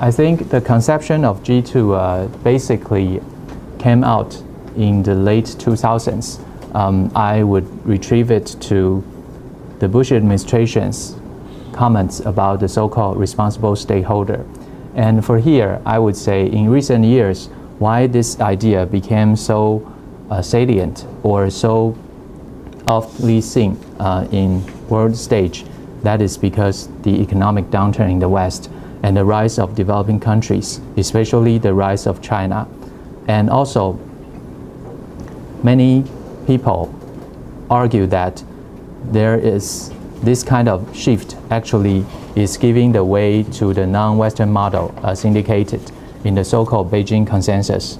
I think the conception of G2 basically came out in the late 2000s. I would retrieve it to the Bush administration's comments about the so-called responsible stakeholder. And for here, I would say in recent years, why this idea became so salient or so often seen in world stage, that is because the economic downturn in the West and the rise of developing countries, especially the rise of China. And also, many people argue that there is this kind of shift actually is giving the way to the non-Western model as indicated in the so-called Beijing Consensus.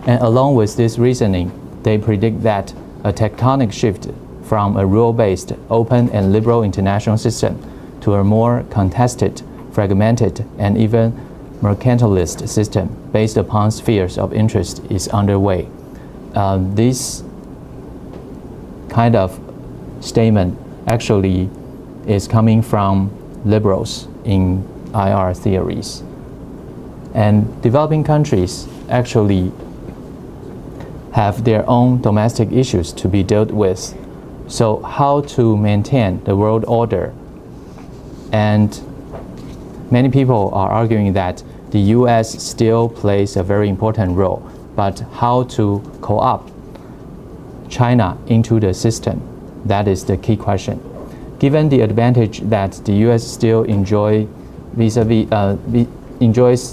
And along with this reasoning, they predict that a tectonic shift from a rule-based, open and liberal international system to a more contested, fragmented, and even mercantilist system based upon spheres of interest is underway. This kind of statement actually is coming from liberals in IR theories. And developing countries actually have their own domestic issues to be dealt with. So how to maintain the world order? And many people are arguing that the US still plays a very important role, but how to co-opt China into the system, that is the key question. Given the advantage that the US still enjoys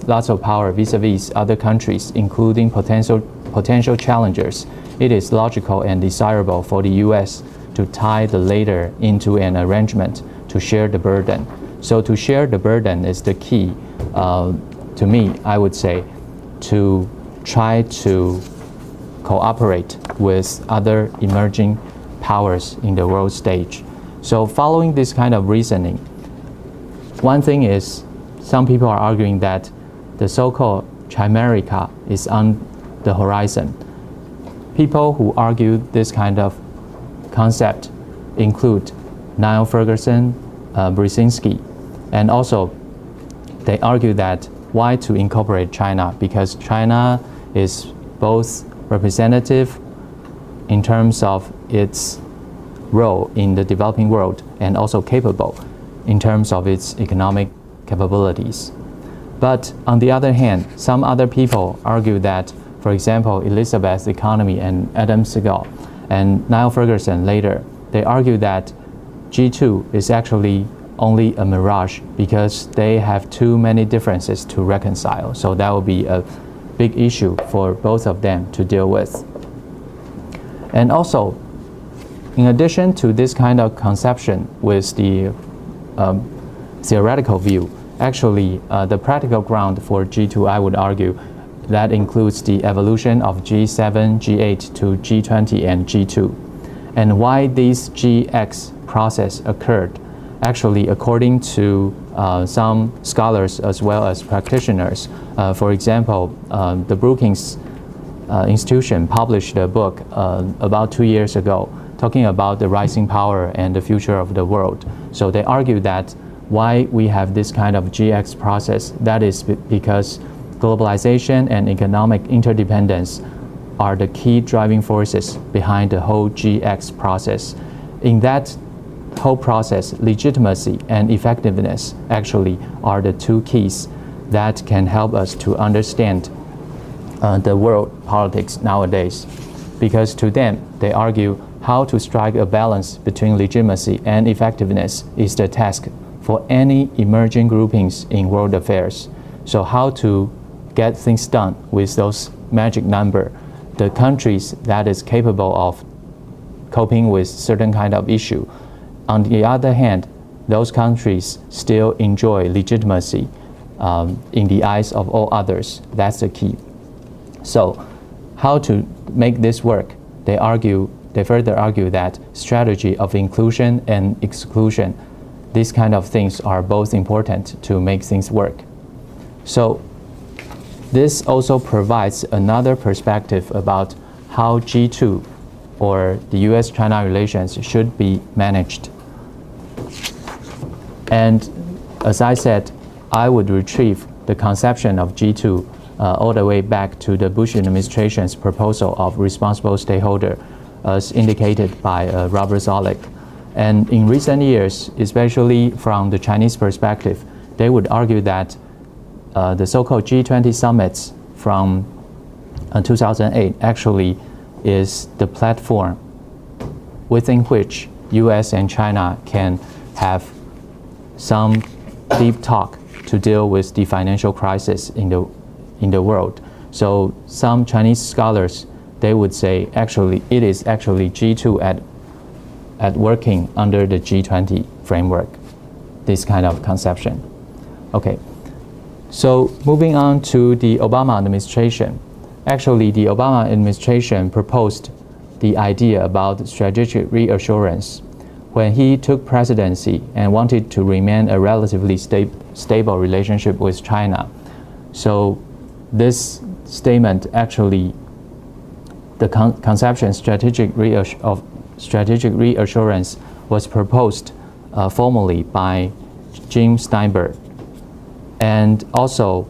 lots of power vis-a-vis other countries, including potential challengers, it is logical and desirable for the US to tie the latter into an arrangement to share the burden. So to share the burden is the key, to me, I would say, to try to cooperate with other emerging powers in the world stage. So following this kind of reasoning, one thing is some people are arguing that the so-called Chimerica is on the horizon. People who argue this kind of concept include Niall Ferguson, Brzezinski, and also they argue that why to incorporate China, because China is both representative in terms of its role in the developing world and also capable in terms of its economic capabilities. But on the other hand, some other people argue that, for example, Elizabeth's economy and Adam Segal and Niall Ferguson later, they argue that G2 is actually only a mirage because they have too many differences to reconcile. So that will be a big issue for both of them to deal with. And also, in addition to this kind of conception with the theoretical view, actually the practical ground for G2, I would argue, that includes the evolution of G7, G8 to G20 and G2. And why this GX process occurred, actually according to some scholars as well as practitioners. For example, the Brookings Institution published a book about 2 years ago talking about the rising power and the future of the world. So they argue that why we have this kind of GX process, that is because globalization and economic interdependence are the key driving forces behind the whole GX process. In that whole process, legitimacy and effectiveness actually are the two keys that can help us to understand the world politics nowadays. Because to them, they argue how to strike a balance between legitimacy and effectiveness is the task for any emerging groupings in world affairs. So how to get things done with those magic number, the countries that is capable of coping with certain kind of issue. On the other hand, those countries still enjoy legitimacy in the eyes of all others. That's the key. So how to make this work? They further argue that strategy of inclusion and exclusion, these kind of things are both important to make things work. So this also provides another perspective about how G2 or the US-China relations should be managed. And as I said, I would retrieve the conception of G2 all the way back to the Bush administration's proposal of responsible stakeholder, as indicated by Robert Zoellick. And in recent years, especially from the Chinese perspective, they would argue that the so-called G20 summits from 2008 actually is the platform within which US and China can have some deep talk to deal with the financial crisis in the world. So some Chinese scholars, they would say actually it is actually G2 at working under the G20 framework, this kind of conception. Okay, so moving on to the Obama administration. Actually, the Obama administration proposed the idea about strategic reassurance when he took presidency and wanted to remain a relatively stable relationship with China. So this statement actually, the conception of strategic reassurance was proposed formally by Jim Steinberg, and also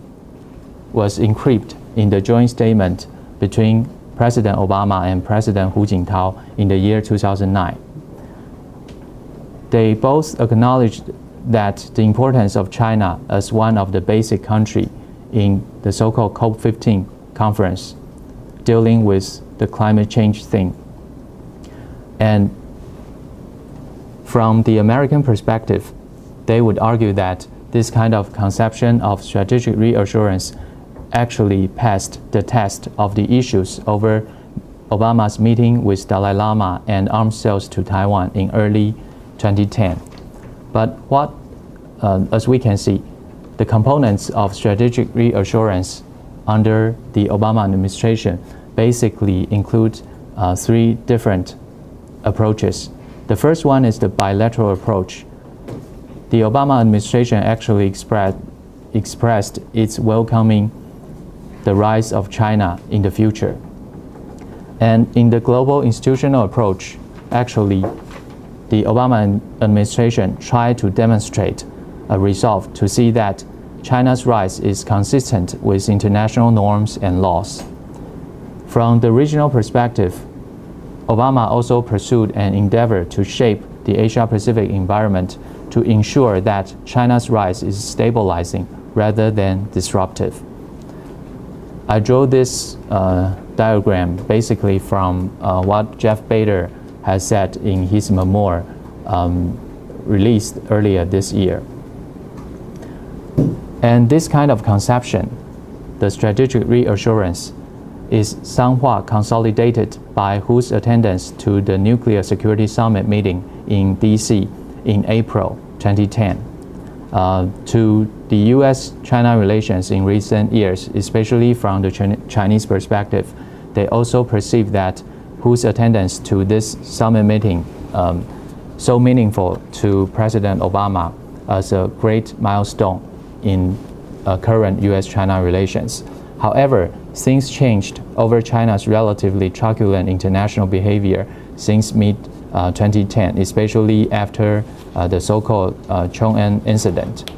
was encrypted in the joint statement between President Obama and President Hu Jintao in the year 2009. They both acknowledged that the importance of China as one of the basic countries in the so-called COP15 conference dealing with the climate change thing. And from the American perspective, they would argue that this kind of conception of strategic reassurance actually passed the test of the issues over Obama's meeting with Dalai Lama and arms sales to Taiwan in early 2010. But as we can see, the components of strategic reassurance under the Obama administration basically include three different approaches. The first one is the bilateral approach. The Obama administration actually expressed its welcoming the rise of China in the future. And in the global institutional approach, actually, the Obama administration tried to demonstrate a resolve to see that China's rise is consistent with international norms and laws. From the regional perspective, Obama also pursued an endeavor to shape the Asia-Pacific environment to ensure that China's rise is stabilizing rather than disruptive. I drew this diagram basically from what Jeff Bader has said in his memoir released earlier this year. And this kind of conception, the strategic reassurance, is somewhat consolidated by Hu's attendance to the Nuclear Security Summit meeting in DC in April 2010. To the US-China relations in recent years, especially from the Chinese perspective, they also perceive that Hu's attendance to this summit meeting so meaningful to President Obama as a great milestone in current US-China relations. However, things changed over China's relatively truculent international behavior since mid-2010, especially after the so-called Chong'an incident.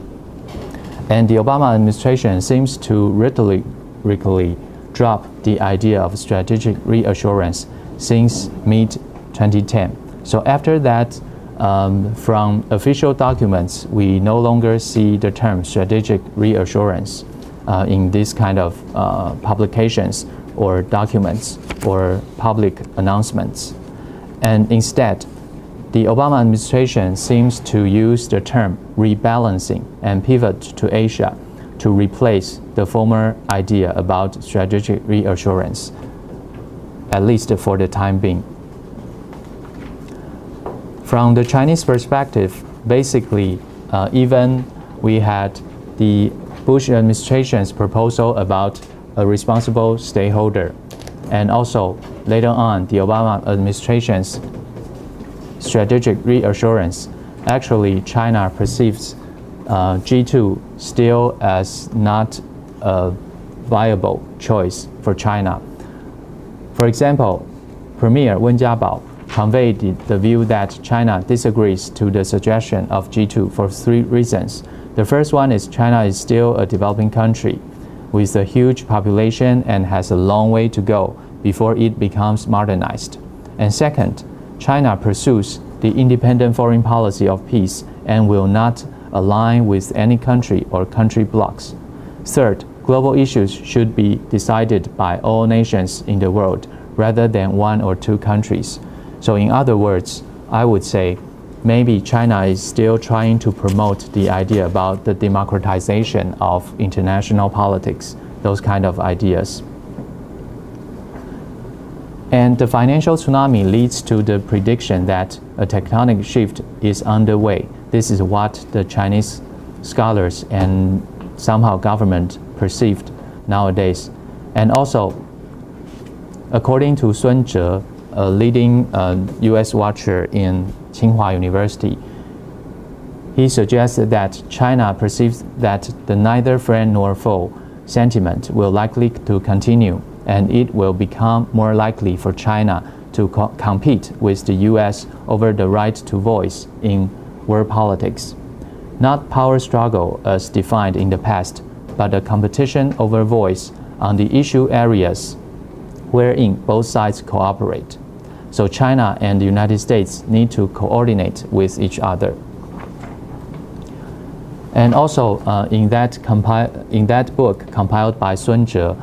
And the Obama administration seems to rhetorically drop the idea of strategic reassurance since mid-2010. So after that, from official documents, we no longer see the term strategic reassurance in this kind of publications or documents or public announcements. And instead, the Obama administration seems to use the term rebalancing and pivot to Asia to replace the former idea about strategic reassurance, at least for the time being. From the Chinese perspective, basically, even we had the Bush administration's proposal about a responsible stakeholder, and also later on the Obama administration's strategic reassurance. Actually, China perceives G2 still as not a viable choice for China. For example, Premier Wen Jiabao conveyed the view that China disagrees to the suggestion of G2 for three reasons. The first one is China is still a developing country with a huge population and has a long way to go before it becomes modernized. And second, China pursues the independent foreign policy of peace and will not align with any country or country blocs. Third, global issues should be decided by all nations in the world rather than one or two countries. So in other words, I would say maybe China is still trying to promote the idea about the democratization of international politics, those kind of ideas. And the financial tsunami leads to the prediction that a tectonic shift is underway. This is what the Chinese scholars and somehow government perceived nowadays. And also, according to Sun Zhe, a leading US watcher in Tsinghua University, he suggested that China perceives that the neither friend nor foe sentiment will likely to continue, and it will become more likely for China to compete with the US over the right to voice in world politics. Not power struggle as defined in the past, but a competition over voice on the issue areas wherein both sides cooperate. So China and the United States need to coordinate with each other. And also in that book compiled by Sun Zhe,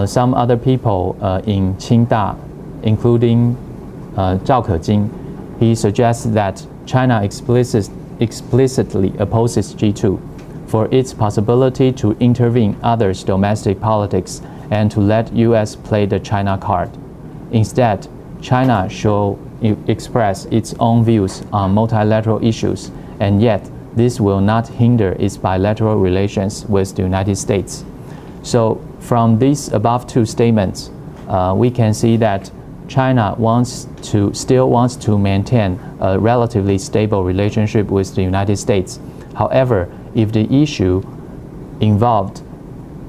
some other people in Qingda, including Zhao Kejing, he suggests that China explicitly opposes G2 for its possibility to intervene others' domestic politics and to let US play the China card. Instead, China should express its own views on multilateral issues, and yet this will not hinder its bilateral relations with the United States. So from these above two statements, we can see that China still wants to maintain a relatively stable relationship with the United States. However, if the issue involved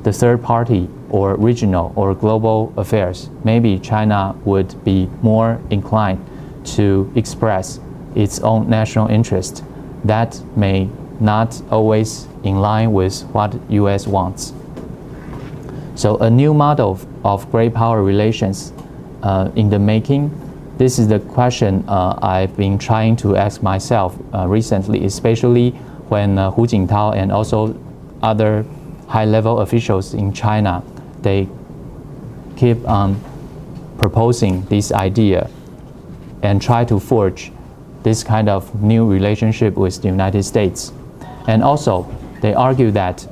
the third party or regional or global affairs, maybe China would be more inclined to express its own national interest. That may not always in line with what US wants. So a new model of great power relations in the making. This is the question I've been trying to ask myself recently, especially when Hu Jintao and also other high-level officials in China, they keep proposing this idea and try to forge this kind of new relationship with the United States. And also, they argue that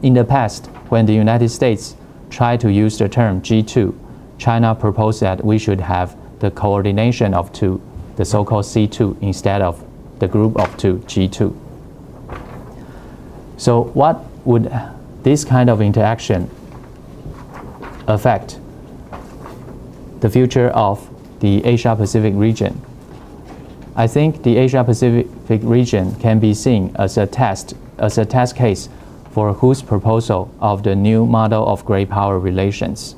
in the past, when the United States tried to use the term G2, China proposed that we should have the coordination of two, the so-called C2, instead of the group of two, G2. So what would this kind of interaction affect the future of the Asia-Pacific region? I think the Asia-Pacific region can be seen as a test case for whose proposal of the new model of great power relations.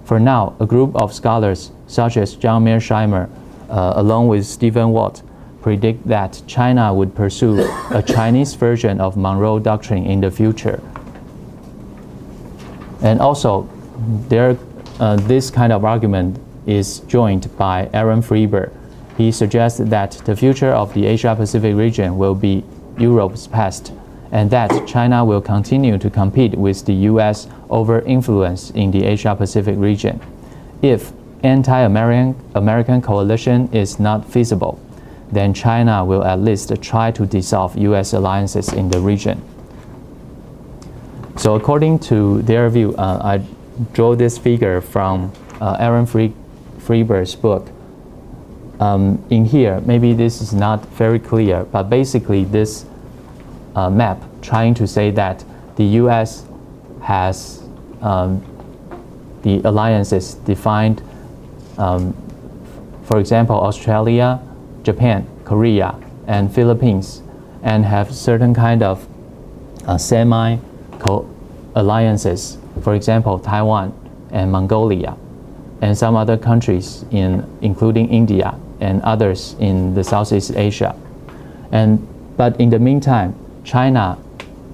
For now, a group of scholars such as John Mearsheimer, along with Stephen Walt, predict that China would pursue a Chinese version of Monroe Doctrine in the future. And also, this kind of argument is joined by Aaron Freber. He suggests that the future of the Asia-Pacific region will be Europe's past, and that China will continue to compete with the US over influence in the Asia-Pacific region. If anti-American coalition is not feasible, then China will at least try to dissolve US alliances in the region. So according to their view, I draw this figure from Aaron Freber's book. In here, maybe this is not very clear, but basically this map trying to say that the US has the alliances defined, for example, Australia, Japan, Korea, and Philippines, and have certain kind of semi-alliances, for example, Taiwan and Mongolia, and some other countries including India and others in the Southeast Asia. But in the meantime, China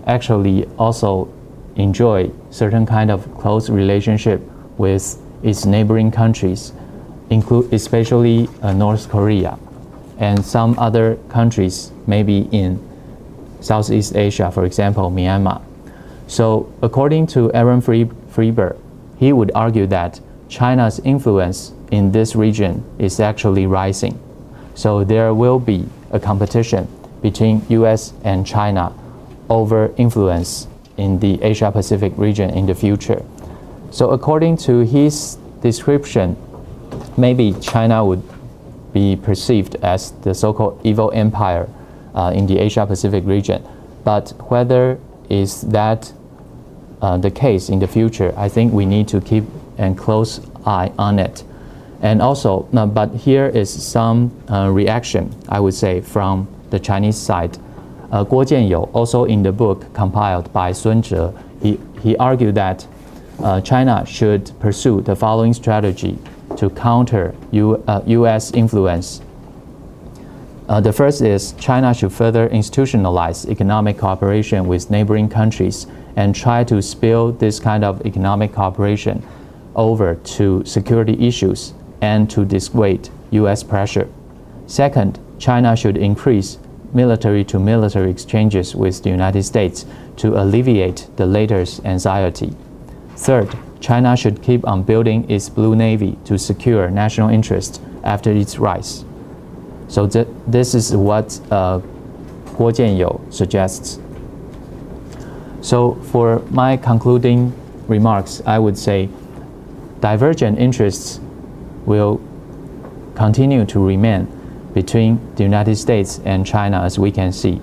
actually also enjoy certain kind of close relationship with its neighboring countries, especially North Korea and some other countries, maybe in Southeast Asia, for example, Myanmar. So according to Aaron Freberg, he would argue that China's influence in this region is actually rising. So there will be a competition between US and China over influence in the Asia-Pacific region in the future. So according to his description, maybe China would be perceived as the so-called evil empire in the Asia-Pacific region. But whether is that the case in the future, I think we need to keep a close eye on it. And also, but here is some reaction, I would say, from the Chinese side. Guo Jianyou, also in the book compiled by Sun Zhe, he argued that China should pursue the following strategy to counter US influence. The first is China should further institutionalize economic cooperation with neighboring countries and try to spill this kind of economic cooperation over to security issues and to dissuade US pressure. Second, China should increase military-to-military exchanges with the United States to alleviate the latter's anxiety. Third, China should keep on building its Blue Navy to secure national interest after its rise. So this is what Guo Jianyou suggests. So for my concluding remarks, I would say divergent interests will continue to remain between the United States and China, as we can see.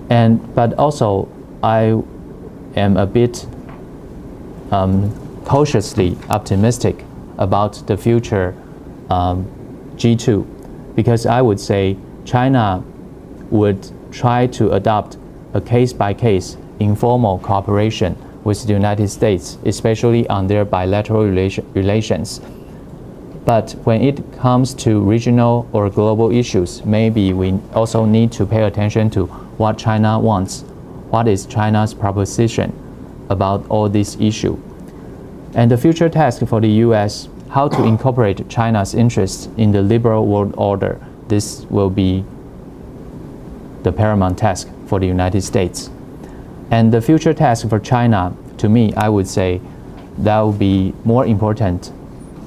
But also, I am a bit cautiously optimistic about the future G2, because I would say China would try to adopt a case-by-case informal cooperation with the United States, especially on their bilateral relations. But when it comes to regional or global issues, maybe we also need to pay attention to what China wants, what is China's proposition about all these issues. And the future task for the US, how to incorporate China's interests in the liberal world order, this will be the paramount task for the United States. And the future task for China, to me, I would say that will be more important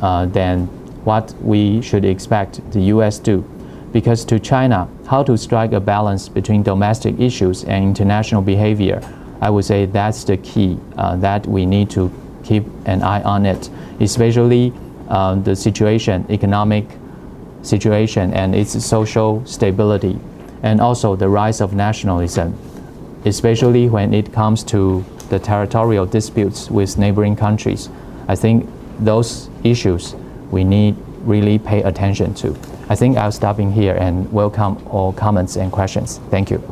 than what we should expect the US do. Because to China, how to strike a balance between domestic issues and international behavior, I would say that's the key that we need to keep an eye on it, especially the situation, economic situation and its social stability, and also the rise of nationalism, especially when it comes to the territorial disputes with neighboring countries. I think those issues we need really pay attention to. I think I'll stop in here and welcome all comments and questions. Thank you.